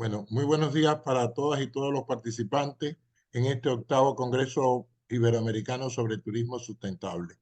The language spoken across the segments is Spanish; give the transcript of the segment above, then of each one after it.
Bueno, muy buenos días para todas y todos los participantes en este octavo Congreso Iberoamericano sobre Turismo Sustentable.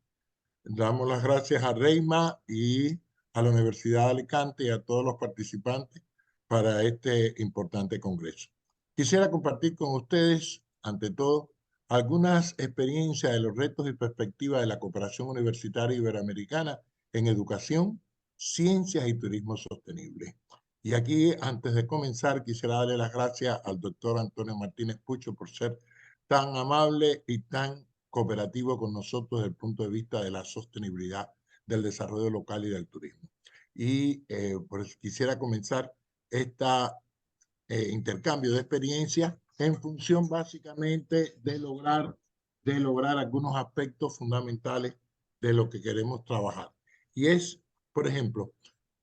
Damos las gracias a Reima y a la Universidad de Alicante y a todos los participantes para este importante congreso. Quisiera compartir con ustedes, ante todo, algunas experiencias de los retos y perspectivas de la cooperación universitaria iberoamericana en educación, ciencias y turismo sostenible. Y aquí, antes de comenzar, quisiera darle las gracias al doctor Antonio Martínez Pucho por ser tan amable y tan cooperativo con nosotros desde el punto de vista de la sostenibilidad del desarrollo local y del turismo. Y pues quisiera comenzar este intercambio de experiencias en función básicamente de lograr algunos aspectos fundamentales de lo que queremos trabajar. Y es, por ejemplo,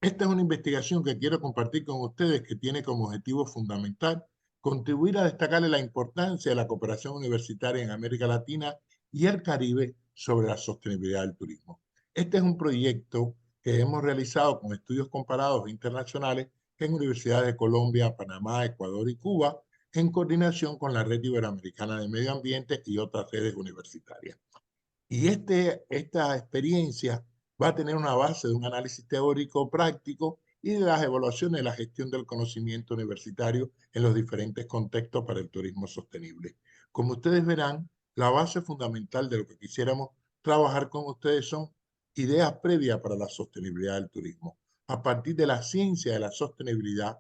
esta es una investigación que quiero compartir con ustedes que tiene como objetivo fundamental contribuir a destacarle la importancia de la cooperación universitaria en América Latina y el Caribe sobre la sostenibilidad del turismo. Este es un proyecto que hemos realizado con estudios comparados internacionales en universidades de Colombia, Panamá, Ecuador y Cuba, en coordinación con la Red Iberoamericana de Medio Ambiente y otras redes universitarias. Y esta experiencia va a tener una base de un análisis teórico práctico y de las evaluaciones de la gestión del conocimiento universitario en los diferentes contextos para el turismo sostenible. Como ustedes verán, la base fundamental de lo que quisiéramos trabajar con ustedes son ideas previas para la sostenibilidad del turismo. A partir de la ciencia de la sostenibilidad,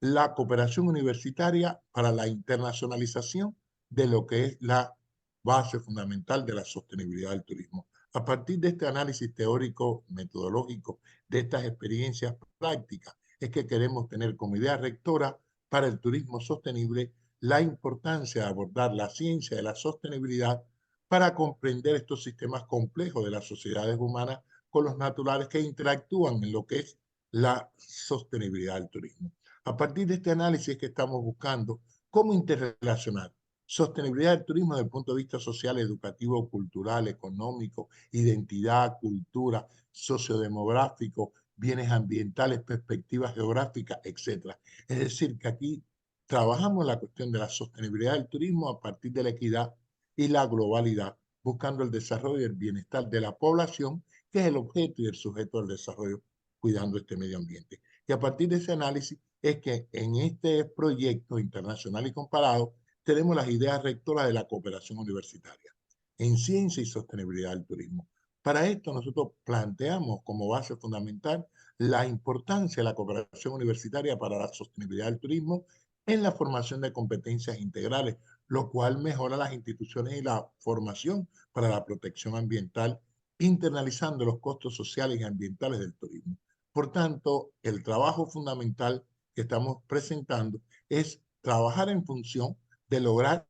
la cooperación universitaria para la internacionalización de lo que es la base fundamental de la sostenibilidad del turismo. A partir de este análisis teórico, metodológico, de estas experiencias prácticas, es que queremos tener como idea rectora para el turismo sostenible la importancia de abordar la ciencia de la sostenibilidad para comprender estos sistemas complejos de las sociedades humanas con los naturales que interactúan en lo que es la sostenibilidad del turismo. A partir de este análisis que estamos buscando cómo interrelacionar sostenibilidad del turismo desde el punto de vista social, educativo, cultural, económico, identidad, cultura, sociodemográfico, bienes ambientales, perspectivas geográficas, etc. Es decir, que aquí trabajamos la cuestión de la sostenibilidad del turismo a partir de la equidad y la globalidad, buscando el desarrollo y el bienestar de la población, que es el objeto y el sujeto del desarrollo, cuidando este medio ambiente. Y a partir de ese análisis es que en este proyecto internacional y comparado tenemos las ideas rectoras de la cooperación universitaria en ciencia y sostenibilidad del turismo. Para esto nosotros planteamos como base fundamental la importancia de la cooperación universitaria para la sostenibilidad del turismo en la formación de competencias integrales, lo cual mejora las instituciones y la formación para la protección ambiental, internalizando los costos sociales y ambientales del turismo. Por tanto, el trabajo fundamental que estamos presentando es trabajar en función de lograr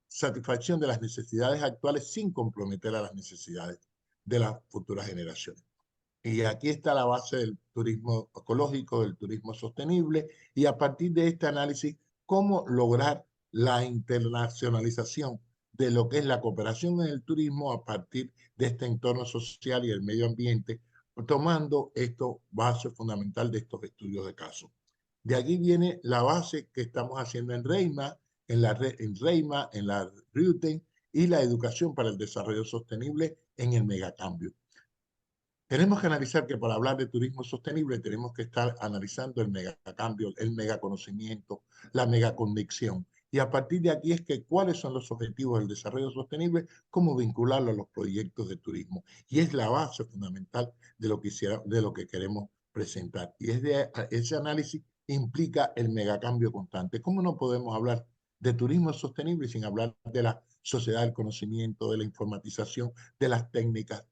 satisfacción de las necesidades actuales sin comprometer a las necesidades de las futuras generaciones. Y aquí está la base del turismo ecológico, del turismo sostenible, y a partir de este análisis, cómo lograr la internacionalización de lo que es la cooperación en el turismo a partir de este entorno social y el medio ambiente, tomando esto base fundamental de estos estudios de caso. De aquí viene la base que estamos haciendo en Reima, en la RUTEN y la educación para el desarrollo sostenible en el megacambio. Tenemos que analizar que para hablar de turismo sostenible tenemos que estar analizando el megacambio, el megaconocimiento, la megaconexión. Y a partir de aquí es que cuáles son los objetivos del desarrollo sostenible, cómo vincularlo a los proyectos de turismo. Y es la base fundamental de lo que queremos presentar. Y ese análisis implica el megacambio constante. ¿Cómo no podemos hablar de turismo sostenible sin hablar de la sociedad del conocimiento, de la informatización, de las técnicas?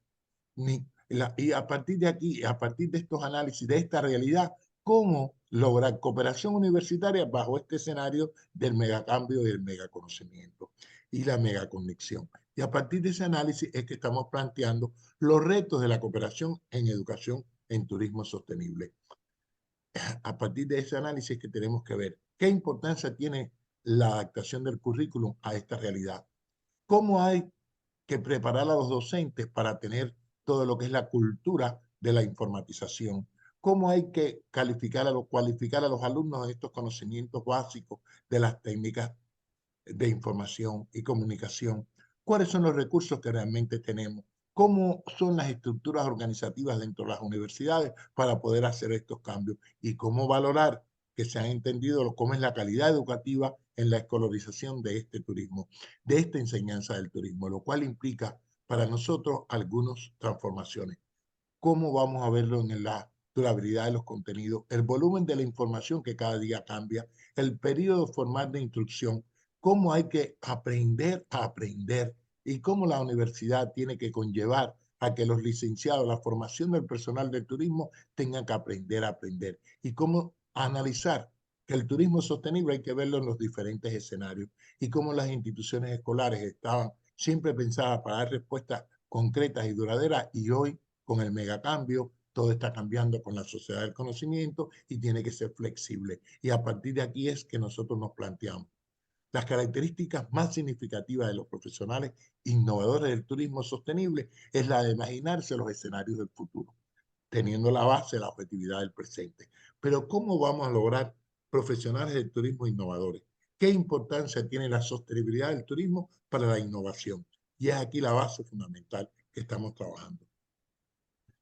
Y a partir de aquí, a partir de estos análisis, de esta realidad, cómo lograr cooperación universitaria bajo este escenario del megacambio y del megaconocimiento y la megaconexión. Y a partir de ese análisis es que estamos planteando los retos de la cooperación en educación en turismo sostenible. A partir de ese análisis que tenemos que ver qué importancia tiene la adaptación del currículum a esta realidad. ¿Cómo hay que preparar a los docentes para tener todo lo que es la cultura de la informatización? cómo hay que cualificar a los alumnos en estos conocimientos básicos de las técnicas de información y comunicación, cuáles son los recursos que realmente tenemos, cómo son las estructuras organizativas dentro de las universidades para poder hacer estos cambios y cómo valorar que se han entendido cómo es la calidad educativa en la escolarización de este turismo, de esta enseñanza del turismo, lo cual implica para nosotros algunas transformaciones. ¿Cómo vamos a verlo en la durabilidad de los contenidos, el volumen de la información que cada día cambia, el periodo formal de instrucción, cómo hay que aprender a aprender y cómo la universidad tiene que conllevar a que los licenciados, la formación del personal del turismo tengan que aprender a aprender y cómo analizar que el turismo sostenible hay que verlo en los diferentes escenarios y cómo las instituciones escolares estaban siempre pensadas para dar respuestas concretas y duraderas y hoy con el megacambio, todo está cambiando con la sociedad del conocimiento y tiene que ser flexible. Y a partir de aquí es que nosotros nos planteamos. Las características más significativas de los profesionales innovadores del turismo sostenible es la de imaginarse los escenarios del futuro, teniendo la base de la objetividad del presente. Pero ¿cómo vamos a lograr profesionales del turismo innovadores? ¿Qué importancia tiene la sostenibilidad del turismo para la innovación? Y es aquí la base fundamental que estamos trabajando.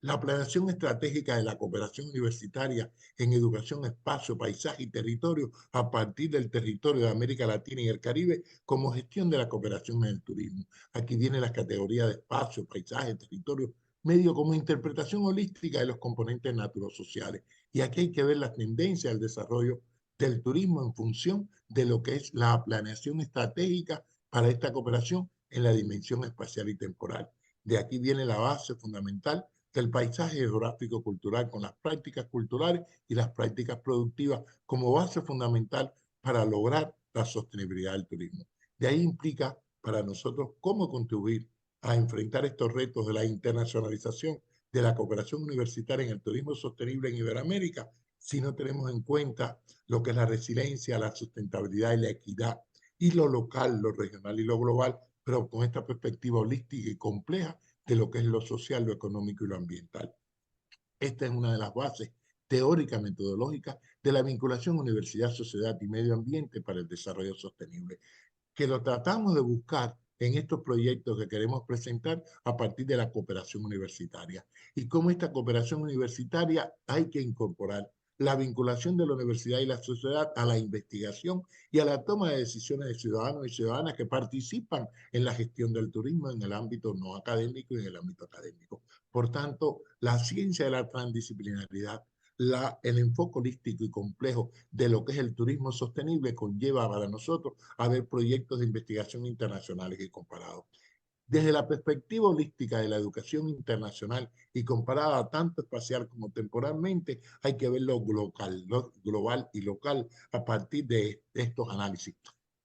La planeación estratégica de la cooperación universitaria en educación, espacio, paisaje y territorio a partir del territorio de América Latina y el Caribe como gestión de la cooperación en el turismo. Aquí vienen las categorías de espacio, paisaje, territorio, medio como interpretación holística de los componentes naturosociales. Y aquí hay que ver las tendencias del desarrollo del turismo en función de lo que es la planeación estratégica para esta cooperación en la dimensión espacial y temporal. De aquí viene la base fundamental del paisaje geográfico cultural con las prácticas culturales y las prácticas productivas como base fundamental para lograr la sostenibilidad del turismo. De ahí implica para nosotros cómo contribuir a enfrentar estos retos de la internacionalización de la cooperación universitaria en el turismo sostenible en Iberoamérica si no tenemos en cuenta lo que es la resiliencia, la sustentabilidad y la equidad y lo local, lo regional y lo global, pero con esta perspectiva holística y compleja de lo que es lo social, lo económico y lo ambiental. Esta es una de las bases teóricas metodológicas de la vinculación universidad, sociedad y medio ambiente para el desarrollo sostenible, que lo tratamos de buscar en estos proyectos que queremos presentar a partir de la cooperación universitaria. Y cómo esta cooperación universitaria hay que incorporar la vinculación de la universidad y la sociedad a la investigación y a la toma de decisiones de ciudadanos y ciudadanas que participan en la gestión del turismo en el ámbito no académico y en el ámbito académico. Por tanto, la ciencia de la transdisciplinaridad, el enfoque holístico y complejo de lo que es el turismo sostenible conlleva para nosotros a ver proyectos de investigación internacionales y comparados. Desde la perspectiva holística de la educación internacional y comparada tanto espacial como temporalmente, hay que ver lo global y local a partir de estos análisis.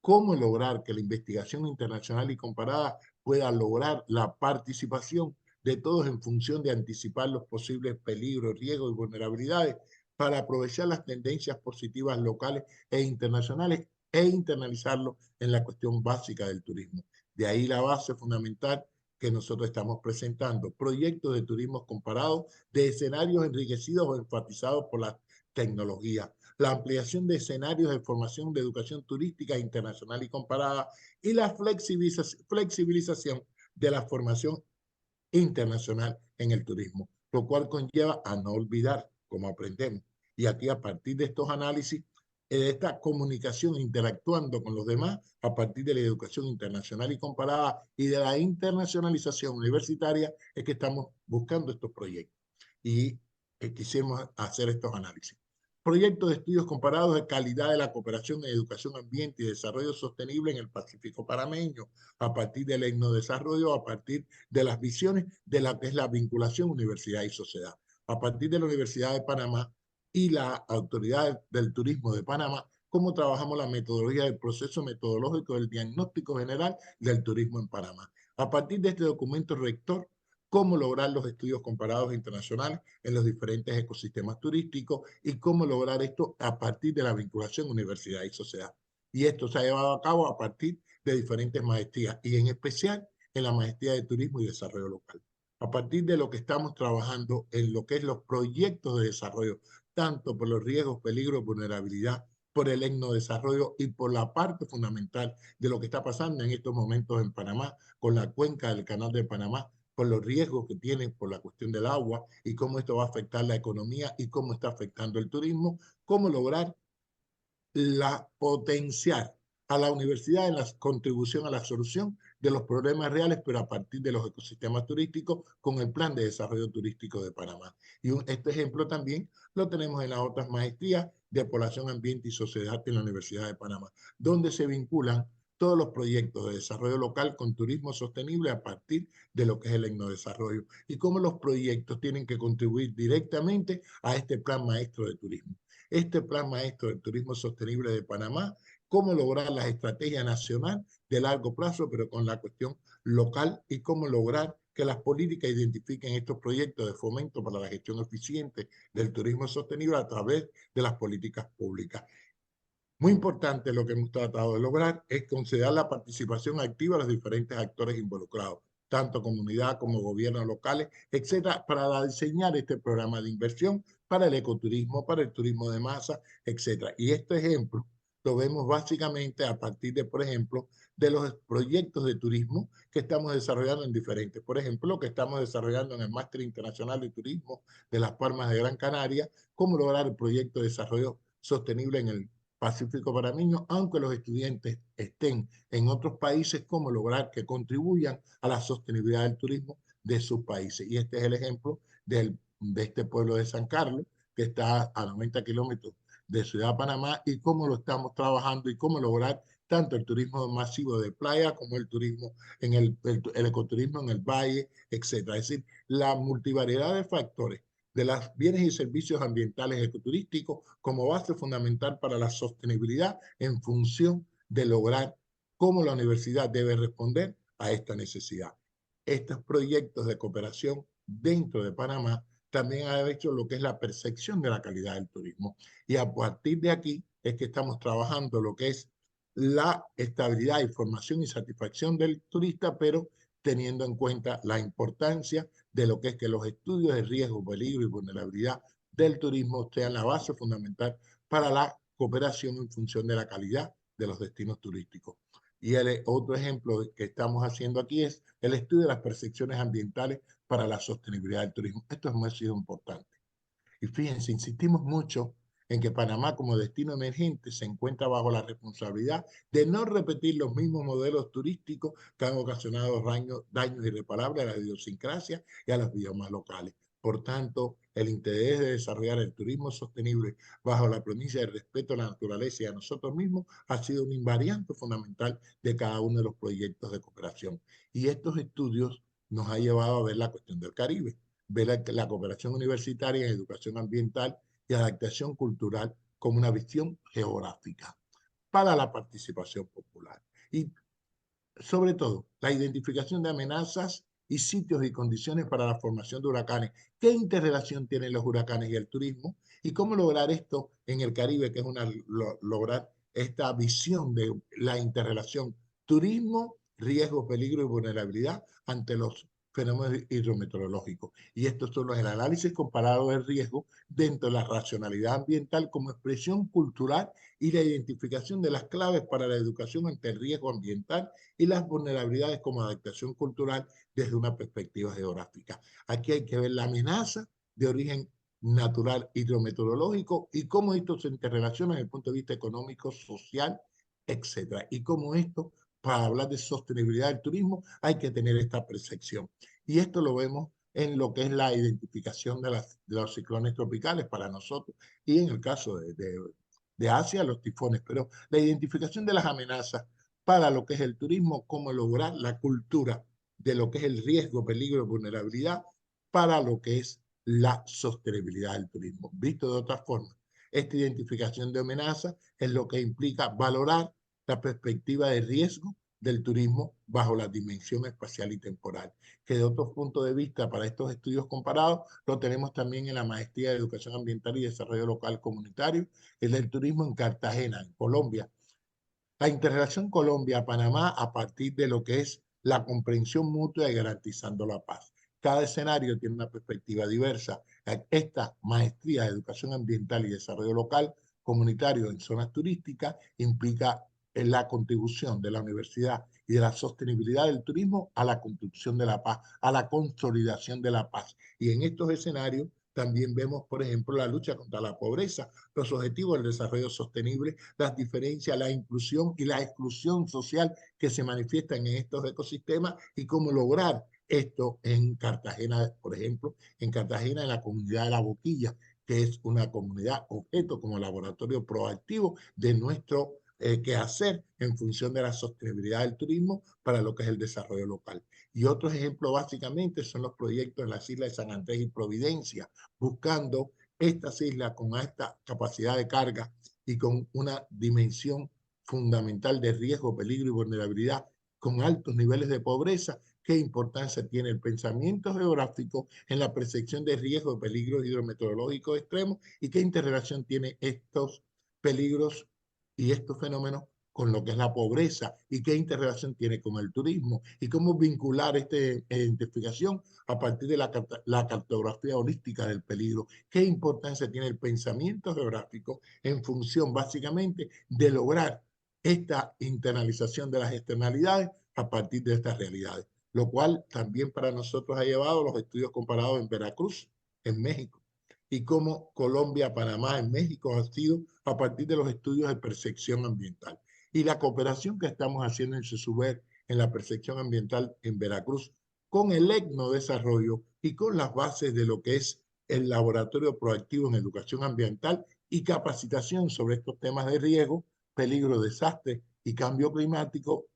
¿Cómo lograr que la investigación internacional y comparada pueda lograr la participación de todos en función de anticipar los posibles peligros, riesgos y vulnerabilidades para aprovechar las tendencias positivas locales e internacionales e internalizarlo en la cuestión básica del turismo? De ahí la base fundamental que nosotros estamos presentando, proyectos de turismo comparados de escenarios enriquecidos o enfatizados por la tecnología, la ampliación de escenarios de formación de educación turística internacional y comparada y la flexibilización de la formación internacional en el turismo, lo cual conlleva a no olvidar cómo aprendemos. Y aquí a partir de estos análisis, de esta comunicación interactuando con los demás a partir de la educación internacional y comparada y de la internacionalización universitaria es que estamos buscando estos proyectos y quisimos hacer estos análisis. Proyectos de estudios comparados de calidad de la cooperación en educación, ambiente y desarrollo sostenible en el Pacífico panameño, a partir del etnodesarrollo, a partir de las visiones de la que es la vinculación universidad y sociedad. A partir de la Universidad de Panamá y la Autoridad del Turismo de Panamá, cómo trabajamos la metodología del proceso metodológico del diagnóstico general del turismo en Panamá. A partir de este documento rector, cómo lograr los estudios comparados internacionales en los diferentes ecosistemas turísticos y cómo lograr esto a partir de la vinculación universidad y sociedad. Y esto se ha llevado a cabo a partir de diferentes maestrías y en especial en la maestría de turismo y desarrollo local. a partir de lo que estamos trabajando en lo que es los proyectos de desarrollo, tanto por los riesgos, peligros, vulnerabilidad, por el etnodesarrollo y por la parte fundamental de lo que está pasando en estos momentos en Panamá, con la cuenca del Canal de Panamá, por los riesgos que tienen por la cuestión del agua y cómo esto va a afectar la economía y cómo está afectando el turismo, cómo lograr potenciar a la universidad en la contribución a la solución de los problemas reales, pero a partir de los ecosistemas turísticos con el Plan de Desarrollo Turístico de Panamá. Y este ejemplo también lo tenemos en las otras maestrías de Población, Ambiente y Sociedad en la Universidad de Panamá, donde se vinculan todos los proyectos de desarrollo local con turismo sostenible a partir de lo que es el etnodesarrollo y cómo los proyectos tienen que contribuir directamente a este plan maestro de turismo. Este plan maestro del turismo sostenible de Panamá, cómo lograr la estrategia nacional de largo plazo, pero con la cuestión local y cómo lograr que las políticas identifiquen estos proyectos de fomento para la gestión eficiente del turismo sostenible a través de las políticas públicas. Muy importante lo que hemos tratado de lograr es considerar la participación activa de los diferentes actores involucrados, tanto comunidad como gobiernos locales, etcétera, para diseñar este programa de inversión para el ecoturismo, para el turismo de masa, etcétera. Y este ejemplo lo vemos básicamente a partir de, por ejemplo, de los proyectos de turismo que estamos desarrollando en diferentes. Por ejemplo, lo que estamos desarrollando en el Máster Internacional de Turismo de Las Palmas de Gran Canaria, cómo lograr el proyecto de desarrollo sostenible en el Pacífico panameño, aunque los estudiantes estén en otros países, cómo lograr que contribuyan a la sostenibilidad del turismo de sus países. Y este es el ejemplo de este pueblo de San Carlos, que está a 90 kilómetros de Ciudad de Panamá, y cómo lo estamos trabajando y cómo lograr tanto el turismo masivo de playa como el turismo en el ecoturismo en el valle, etcétera. Es decir, la multivariedad de factores de los bienes y servicios ambientales ecoturísticos como base fundamental para la sostenibilidad en función de lograr cómo la universidad debe responder a esta necesidad. Estos proyectos de cooperación dentro de Panamá también han hecho lo que es la percepción de la calidad del turismo. Y a partir de aquí es que estamos trabajando lo que es la estabilidad, información y satisfacción del turista, pero teniendo en cuenta la importancia de lo que es que los estudios de riesgo, peligro y vulnerabilidad del turismo sean la base fundamental para la cooperación en función de la calidad de los destinos turísticos. Y el otro ejemplo que estamos haciendo aquí es el estudio de las percepciones ambientales para la sostenibilidad del turismo. Esto es muy importante. Y fíjense, insistimos mucho en que Panamá como destino emergente se encuentra bajo la responsabilidad de no repetir los mismos modelos turísticos que han ocasionado daños irreparables a la idiosincrasia y a los biomas locales. Por tanto, el interés de desarrollar el turismo sostenible bajo la premisa del respeto a la naturaleza y a nosotros mismos ha sido un invariante fundamental de cada uno de los proyectos de cooperación. Y estos estudios nos ha llevado a ver la cuestión del Caribe, ver la cooperación universitaria en educación ambiental y adaptación cultural como una visión geográfica para la participación popular. Y sobre todo, la identificación de amenazas y sitios y condiciones para la formación de huracanes. ¿Qué interrelación tienen los huracanes y el turismo? ¿Y cómo lograr esto en el Caribe, que es lograr esta visión de la interrelación turismo, riesgo, peligro y vulnerabilidad ante los fenómenos hidrometeorológicos? Y estos son el análisis comparado del riesgo dentro de la racionalidad ambiental como expresión cultural y la identificación de las claves para la educación ante el riesgo ambiental y las vulnerabilidades como adaptación cultural desde una perspectiva geográfica. Aquí hay que ver la amenaza de origen natural hidrometeorológico y cómo esto se interrelaciona desde el punto de vista económico, social, etcétera. Y cómo esto, para hablar de sostenibilidad del turismo, hay que tener esta percepción. Y esto lo vemos en lo que es la identificación de los ciclones tropicales para nosotros y en el caso de Asia, los tifones. Pero la identificación de las amenazas para lo que es el turismo, cómo lograr la cultura de lo que es el riesgo, peligro y vulnerabilidad para lo que es la sostenibilidad del turismo. Visto de otra forma, esta identificación de amenazas es lo que implica valorar la perspectiva de riesgo del turismo bajo la dimensión espacial y temporal, que de otro punto de vista para estos estudios comparados lo tenemos también en la Maestría de Educación Ambiental y Desarrollo Local Comunitario, el del turismo en Cartagena, en Colombia. La interrelación Colombia-Panamá a partir de lo que es la comprensión mutua y garantizando la paz. Cada escenario tiene una perspectiva diversa. Esta maestría de educación ambiental y desarrollo local comunitario en zonas turísticas implica la contribución de la universidad y de la sostenibilidad del turismo a la construcción de la paz, a la consolidación de la paz. Y en estos escenarios también vemos, por ejemplo, la lucha contra la pobreza, los objetivos del desarrollo sostenible, las diferencias, la inclusión y la exclusión social que se manifiestan en estos ecosistemas y cómo lograr esto en Cartagena, por ejemplo, en Cartagena, en la comunidad de La Boquilla, que es una comunidad objeto como laboratorio proactivo de nuestro quehacer en función de la sostenibilidad del turismo para lo que es el desarrollo local. Y otros ejemplos básicamente son los proyectos en las islas de San Andrés y Providencia, buscando estas islas con esta capacidad de carga y con una dimensión fundamental de riesgo, peligro y vulnerabilidad, con altos niveles de pobreza. ¿Qué importancia tiene el pensamiento geográfico en la percepción de riesgo de peligros hidrometeorológicos extremos y qué interrelación tiene estos peligros y estos fenómenos con lo que es la pobreza y qué interrelación tiene con el turismo y cómo vincular esta identificación a partir de la cartografía holística del peligro? ¿Qué importancia tiene el pensamiento geográfico en función básicamente de lograr esta internalización de las externalidades a partir de estas realidades? Lo cual también para nosotros ha llevado los estudios comparados en Veracruz, en México, y cómo Colombia, Panamá, en México ha sido a partir de los estudios de percepción ambiental. Y la cooperación que estamos haciendo en SESUBER en la percepción ambiental en Veracruz con el ECNO Desarrollo y con las bases de lo que es el Laboratorio Proactivo en Educación Ambiental y capacitación sobre estos temas de riesgo, peligro, desastre y cambio climático,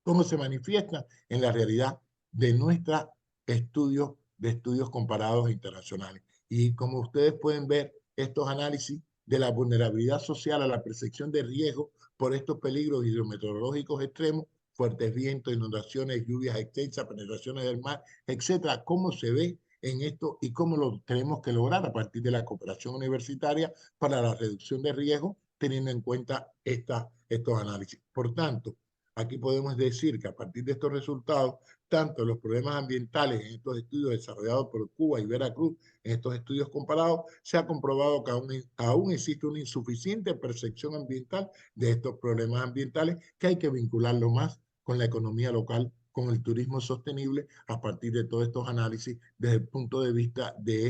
cómo se manifiesta en la realidad de nuestros estudios comparados internacionales. Y como ustedes pueden ver, estos análisis de la vulnerabilidad social a la percepción de riesgo por estos peligros hidrometeorológicos extremos, fuertes vientos, inundaciones, lluvias extensas, penetraciones del mar, etcétera, cómo se ve en esto y cómo lo tenemos que lograr a partir de la cooperación universitaria para la reducción de riesgo, teniendo en cuenta estos análisis. Por tanto, aquí podemos decir que a partir de estos resultados, tanto los problemas ambientales en estos estudios desarrollados por Cuba y Veracruz, en estos estudios comparados, se ha comprobado que aún existe una insuficiente percepción ambiental de estos problemas ambientales, que hay que vincularlo más con la economía local, con el turismo sostenible, a partir de todos estos análisis desde el punto de vista de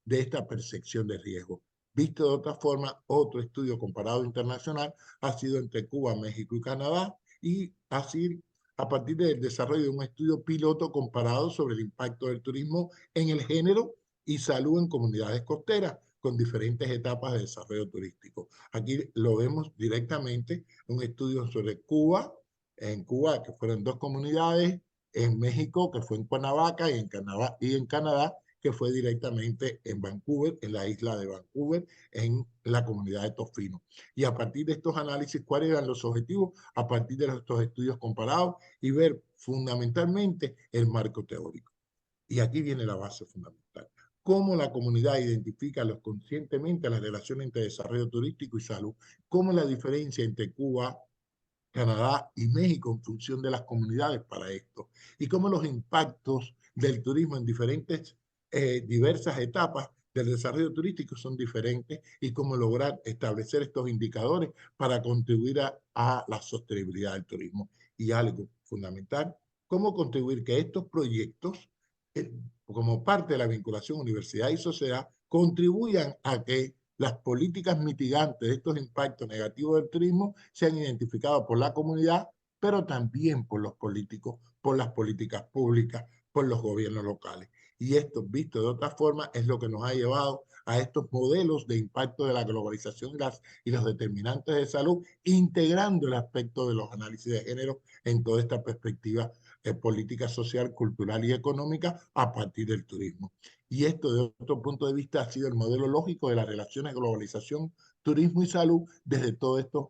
esta percepción de riesgo. Visto de otra forma, otro estudio comparado internacional ha sido entre Cuba, México y Canadá, y así a partir del desarrollo de un estudio piloto comparado sobre el impacto del turismo en el género y salud en comunidades costeras con diferentes etapas de desarrollo turístico. Aquí lo vemos directamente, un estudio sobre Cuba, en Cuba que fueron 2 comunidades, en México que fue en Cuernavaca y en Canadá que fue directamente en Vancouver, en la isla de Vancouver, en la comunidad de Tofino. Y a partir de estos análisis, ¿cuáles eran los objetivos? A partir de estos estudios comparados y ver fundamentalmente el marco teórico. Y aquí viene la base fundamental. Cómo la comunidad identifica conscientemente las relaciones entre desarrollo turístico y salud. Cómo la diferencia entre Cuba, Canadá y México en función de las comunidades para esto. Y cómo los impactos del turismo en diversas etapas del desarrollo turístico son diferentes y cómo lograr establecer estos indicadores para contribuir a la sostenibilidad del turismo. Y algo fundamental, cómo contribuir que estos proyectos, como parte de la vinculación universidad y sociedad, contribuyan a que las políticas mitigantes de estos impactos negativos del turismo sean identificados por la comunidad, pero también por los políticos, por las políticas públicas, por los gobiernos locales. Y esto, visto de otra forma, es lo que nos ha llevado a estos modelos de impacto de la globalización y los determinantes de salud, integrando el aspecto de los análisis de género en toda esta perspectiva política, social, cultural y económica a partir del turismo. Y esto, de otro punto de vista, ha sido el modelo lógico de las relaciones globalización, turismo y salud desde todos estos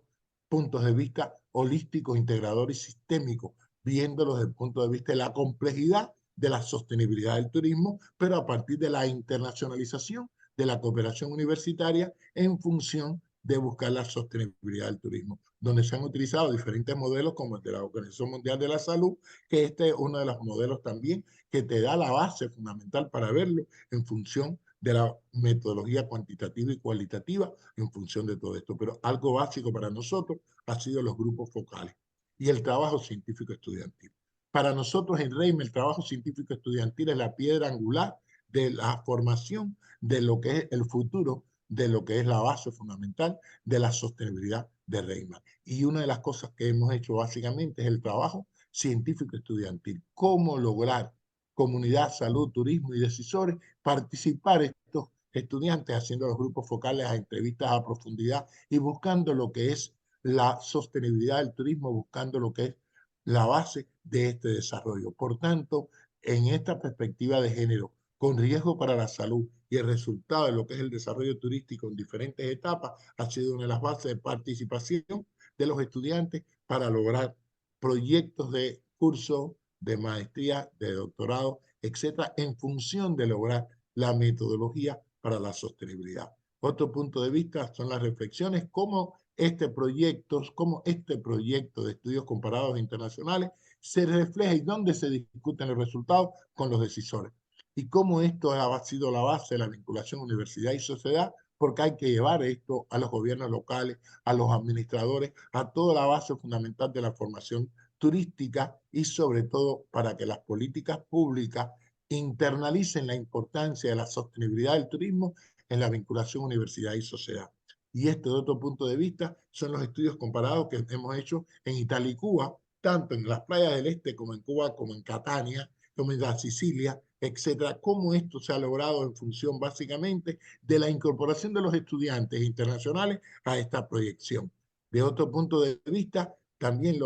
puntos de vista holísticos, integradores y sistémicos, viéndolos desde el punto de vista de la complejidad de la sostenibilidad del turismo, pero a partir de la internacionalización de la cooperación universitaria en función de buscar la sostenibilidad del turismo, donde se han utilizado diferentes modelos como el de la Organización Mundial de la Salud, que este es uno de los modelos también que te da la base fundamental para verlo en función de la metodología cuantitativa y cualitativa, en función de todo esto. Pero algo básico para nosotros ha sido los grupos focales y el trabajo científico estudiantil. Para nosotros en REIM el trabajo científico estudiantil es la piedra angular de la formación de lo que es el futuro, de lo que es la base fundamental de la sostenibilidad de REIMA. Y una de las cosas que hemos hecho básicamente es el trabajo científico estudiantil. Cómo lograr comunidad, salud, turismo y decisores participar estos estudiantes haciendo los grupos focales a entrevistas a profundidad y buscando lo que es la sostenibilidad del turismo, buscando lo que es la base de este desarrollo. Por tanto, en esta perspectiva de género, con riesgo para la salud y el resultado de lo que es el desarrollo turístico en diferentes etapas, ha sido una de las bases de participación de los estudiantes para lograr proyectos de curso, de maestría, de doctorado, etcétera, en función de lograr la metodología para la sostenibilidad. Otro punto de vista son las reflexiones, cómo este proyecto de estudios comparados internacionales se refleja y dónde se discuten los resultados con los decisores. Y cómo esto ha sido la base de la vinculación universidad y sociedad, porque hay que llevar esto a los gobiernos locales, a los administradores, a toda la base fundamental de la formación turística y sobre todo para que las políticas públicas internalicen la importancia de la sostenibilidad del turismo en la vinculación universidad y sociedad. Y este, de otro punto de vista, son los estudios comparados que hemos hecho en Italia y Cuba, tanto en las playas del este como en Cuba, como en Catania, como en la Sicilia, etcétera. Cómo esto se ha logrado en función básicamente de la incorporación de los estudiantes internacionales a esta proyección. De otro punto de vista, también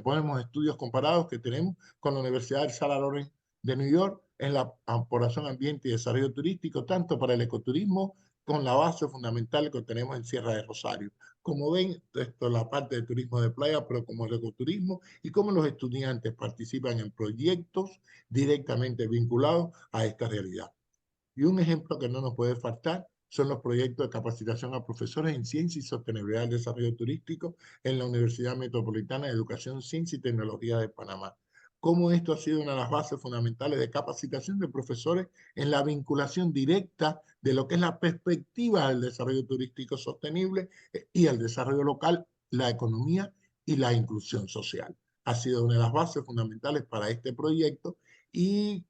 ponemos estudios comparados que tenemos con la Universidad del Sarah Lawrence de New York en la población ambiente y desarrollo turístico, tanto para el ecoturismo con la base fundamental que tenemos en Sierra de Rosario. Como ven, esto es la parte de turismo de playa, pero como el ecoturismo y cómo los estudiantes participan en proyectos directamente vinculados a esta realidad. Y un ejemplo que no nos puede faltar son los proyectos de capacitación a profesores en ciencia y sostenibilidad del desarrollo turístico en la Universidad Metropolitana de Educación, Ciencia y Tecnología de Panamá. Cómo esto ha sido una de las bases fundamentales de capacitación de profesores en la vinculación directa de lo que es la perspectiva del desarrollo turístico sostenible y el desarrollo local, la economía y la inclusión social. Ha sido una de las bases fundamentales para este proyecto y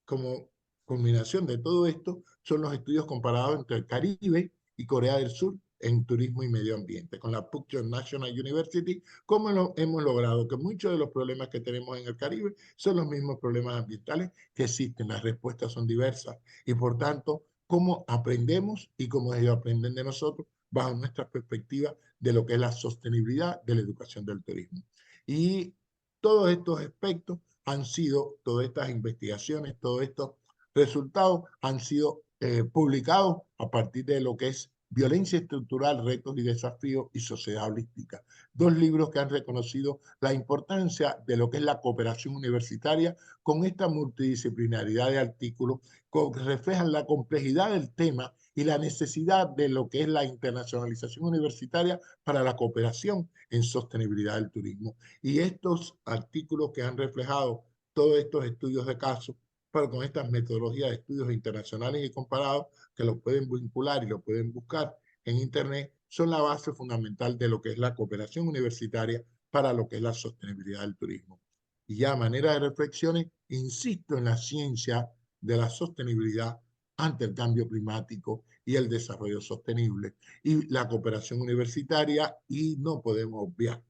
como combinación de todo esto son los estudios comparados entre el Caribe y Corea del Sur en turismo y medio ambiente. Con la Pukchon National University, ¿cómo hemos logrado que muchos de los problemas que tenemos en el Caribe son los mismos problemas ambientales que existen? Las respuestas son diversas y por tanto, cómo aprendemos y cómo ellos aprenden de nosotros bajo nuestra perspectiva de lo que es la sostenibilidad de la educación del turismo. Y todos estos aspectos han sido, todas estas investigaciones, todos estos resultados han sido publicados a partir de lo que es Violencia Estructural, Retos y Desafíos y Sociedad Holística. Dos libros que han reconocido la importancia de lo que es la cooperación universitaria con esta multidisciplinaridad de artículos que reflejan la complejidad del tema y la necesidad de lo que es la internacionalización universitaria para la cooperación en sostenibilidad del turismo. Y estos artículos que han reflejado todos estos estudios de caso, pero con estas metodologías de estudios internacionales y comparados, que los pueden vincular y lo pueden buscar en Internet, son la base fundamental de lo que es la cooperación universitaria para lo que es la sostenibilidad del turismo. Y ya a manera de reflexiones, insisto en la ciencia de la sostenibilidad ante el cambio climático y el desarrollo sostenible y la cooperación universitaria, y no podemos obviar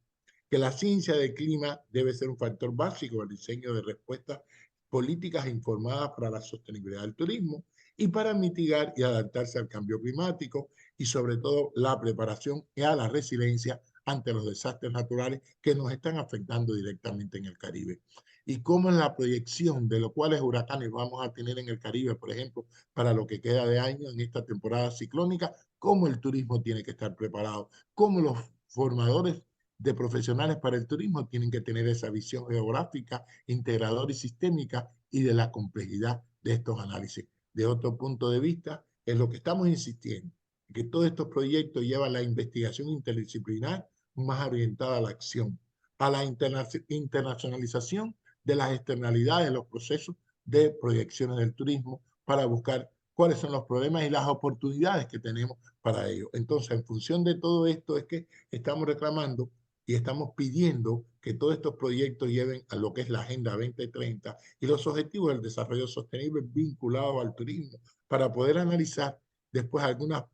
que la ciencia del clima debe ser un factor básico del diseño de respuestas políticas informadas para la sostenibilidad del turismo y para mitigar y adaptarse al cambio climático y sobre todo la preparación y a la resiliencia ante los desastres naturales que nos están afectando directamente en el Caribe. Y cómo en la proyección de los cuales huracanes vamos a tener en el Caribe, por ejemplo, para lo que queda de año en esta temporada ciclónica, cómo el turismo tiene que estar preparado, cómo los formadores de profesionales para el turismo tienen que tener esa visión geográfica, integradora y sistémica y de la complejidad de estos análisis. De otro punto de vista, es lo que estamos insistiendo, que todos estos proyectos llevan la investigación interdisciplinar más orientada a la acción, a la internacionalización de las externalidades de los procesos de proyecciones del turismo para buscar cuáles son los problemas y las oportunidades que tenemos para ello. Entonces, en función de todo esto es que estamos reclamando y estamos pidiendo que todos estos proyectos lleven a lo que es la Agenda 2030 y los objetivos del desarrollo sostenible vinculados al turismo para poder analizar después algunas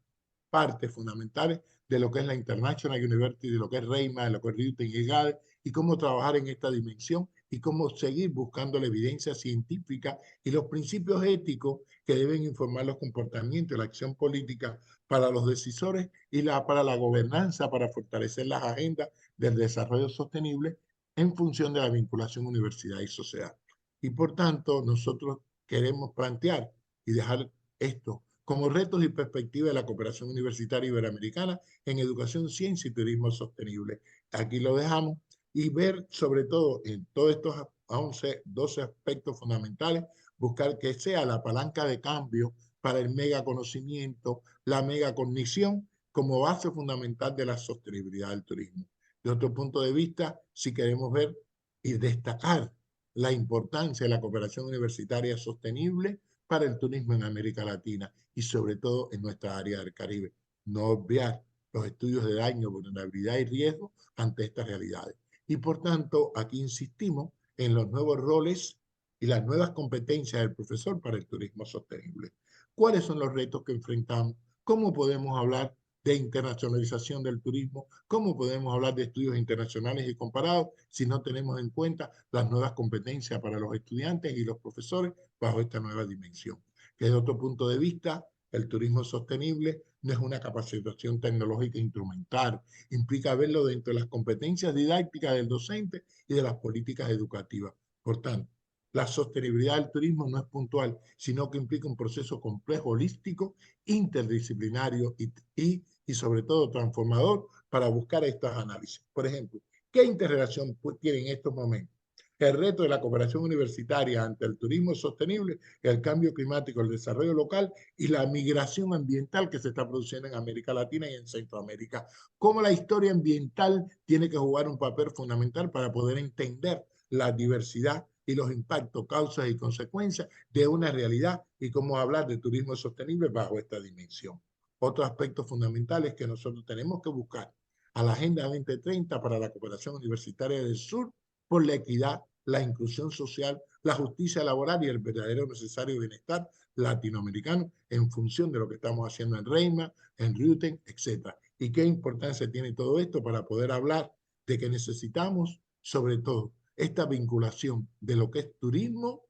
partes fundamentales de lo que es la International University, de lo que es REIMA, de lo que es RIUTEN y GADE, y cómo trabajar en esta dimensión y cómo seguir buscando la evidencia científica y los principios éticos que deben informar los comportamientos y la acción política para los decisores y para la gobernanza, para fortalecer las agendas del desarrollo sostenible en función de la vinculación universidad y sociedad. Y por tanto, nosotros queremos plantear y dejar esto como retos y perspectivas de la cooperación universitaria iberoamericana en educación, ciencia y turismo sostenible. Aquí lo dejamos y ver sobre todo en todos estos 11, 12 aspectos fundamentales, buscar que sea la palanca de cambio para el megaconocimiento, la megacognición como base fundamental de la sostenibilidad del turismo. De otro punto de vista, si queremos ver y destacar la importancia de la cooperación universitaria sostenible para el turismo en América Latina y sobre todo en nuestra área del Caribe. No obviar los estudios de daño, vulnerabilidad y riesgo ante estas realidades. Y por tanto, aquí insistimos en los nuevos roles y las nuevas competencias del profesor para el turismo sostenible. ¿Cuáles son los retos que enfrentamos? ¿Cómo podemos hablar de internacionalización del turismo? ¿Cómo podemos hablar de estudios internacionales y comparados si no tenemos en cuenta las nuevas competencias para los estudiantes y los profesores bajo esta nueva dimensión? Que desde otro punto de vista, el turismo sostenible no es una capacitación tecnológica instrumental, implica verlo dentro de las competencias didácticas del docente y de las políticas educativas. Por tanto, la sostenibilidad del turismo no es puntual, sino que implica un proceso complejo, holístico, interdisciplinario y sobre todo transformador para buscar estos análisis. Por ejemplo, ¿qué interrelación tiene en estos momentos el reto de la cooperación universitaria ante el turismo sostenible, el cambio climático, el desarrollo local y la migración ambiental que se está produciendo en América Latina y en Centroamérica? Cómo la historia ambiental tiene que jugar un papel fundamental para poder entender la diversidad y los impactos, causas y consecuencias de una realidad y cómo hablar de turismo sostenible bajo esta dimensión. Otro aspecto fundamental es que nosotros tenemos que buscar a la Agenda 2030 para la cooperación universitaria del sur por la equidad, la inclusión social, la justicia laboral y el verdadero necesario bienestar latinoamericano en función de lo que estamos haciendo en Reima, en Ruten, etc. ¿Y qué importancia tiene todo esto para poder hablar de que necesitamos, sobre todo, esta vinculación de lo que es turismo,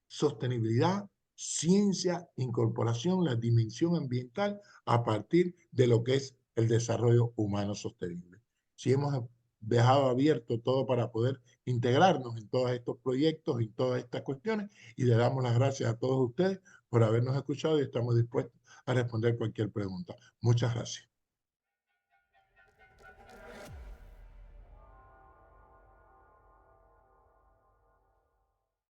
sostenibilidad, ciencia, incorporación, la dimensión ambiental a partir de lo que es el desarrollo humano sostenible? Si hemos dejado abierto todo para poder integrarnos en todos estos proyectos y todas estas cuestiones, y le damos las gracias a todos ustedes por habernos escuchado y estamos dispuestos a responder cualquier pregunta. Muchas gracias.